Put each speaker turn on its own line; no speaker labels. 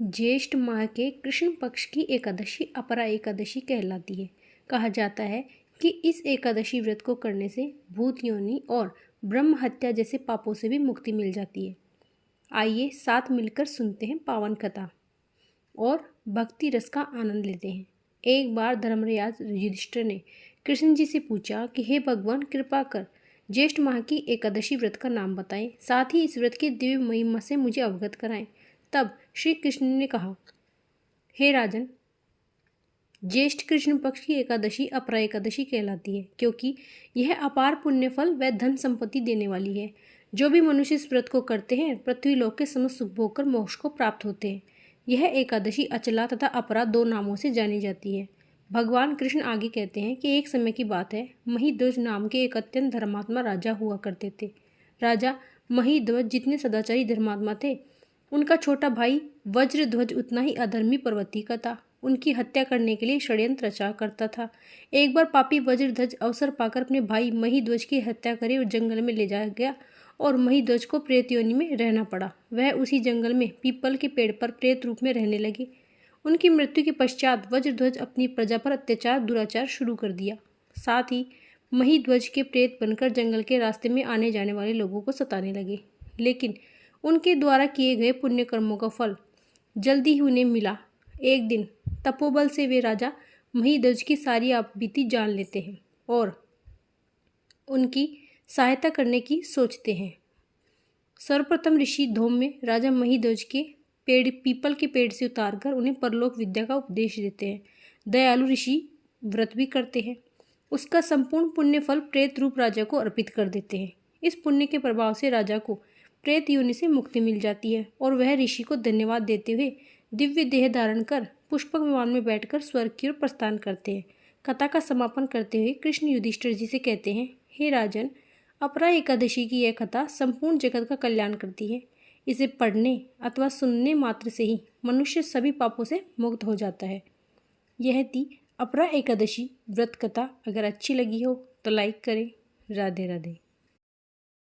ज्येष्ठ माह के कृष्ण पक्ष की एकादशी अपरा एकादशी कहलाती है। कहा जाता है कि इस एकादशी व्रत को करने से भूत योनि और ब्रह्म हत्या जैसे पापों से भी मुक्ति मिल जाती है। आइए साथ मिलकर सुनते हैं पावन कथा और भक्ति रस का आनंद लेते हैं। एक बार धर्मराज युधिष्ठिर ने कृष्ण जी से पूछा कि हे भगवान, कृपा कर ज्येष्ठ माह की एकादशी व्रत का नाम बताएं, साथ ही इस व्रत की दिव्य महिमा से मुझे अवगत कराएं। तब श्री कृष्ण ने कहा, हे राजन, ज्येष्ठ कृष्ण पक्ष की एकादशी अपरा एकादशी कहलाती है, क्योंकि यह अपार पुण्य फल व धन संपत्ति देने वाली है। जो भी मनुष्य इस व्रत को करते हैं पृथ्वी लोक के समस्त सुख भोग कर मोक्ष को प्राप्त होते हैं। यह एकादशी अचला तथा अपरा दो नामों से जानी जाती है। भगवान कृष्ण आगे कहते हैं कि एक समय की बात है, महिध्वज नाम के एक अत्यंत धर्मात्मा राजा हुआ करते थे। राजा महिध्वज जितने सदाचारी धर्मात्मा थे, उनका छोटा भाई वज्रध्वज उतना ही अधर्मी पर्वती का था। उनकी हत्या करने के लिए षड्यंत्र रचा करता था। एक बार पापी वज्रध्वज अवसर पाकर अपने भाई महिध्वज की हत्या करे और जंगल में ले जाया गया और महिध्वज को प्रेत योनि में रहना पड़ा। वह उसी जंगल में पीपल के पेड़ पर प्रेत रूप में रहने लगे। उनकी मृत्यु के पश्चात वज्रध्वज अपनी प्रजा पर अत्याचार दुराचार शुरू कर दिया। साथ ही महिध्वज के प्रेत बनकर जंगल के रास्ते में आने जाने वाले लोगों को सताने लगे। लेकिन उनके द्वारा किए गए पुण्य कर्मों का फल जल्दी ही उन्हें मिला। एक दिन तपोबल से वे राजा महिध्वज की सारी आपबीती जान लेते हैं और उनकी सहायता करने की सोचते हैं। सर्वप्रथम ऋषि धौम्य राजा महिध्वज के पेड़ पीपल के पेड़ से उतारकर उन्हें परलोक विद्या का उपदेश देते हैं। दयालु ऋषि व्रत भी करते हैं। उसका संपूर्ण पुण्य फल प्रेत रूप राजा को अर्पित कर देते हैं। इस पुण्य के प्रभाव से राजा को प्रेत योनि से मुक्ति मिल जाती है और वह ऋषि को धन्यवाद देते हुए दिव्य देह धारण कर पुष्पक विमान में बैठकर स्वर्ग की ओर प्रस्थान करते हैं। कथा का समापन करते हुए कृष्ण युधिष्ठिर जी से कहते हैं, हे राजन, अपरा एकादशी की यह कथा संपूर्ण जगत का कल्याण करती है। इसे पढ़ने अथवा सुनने मात्र से ही मनुष्य सभी पापों से मुक्त हो जाता है। यह थी अपरा एकादशी व्रत कथा। अगर अच्छी लगी हो तो लाइक करें। राधे राधे।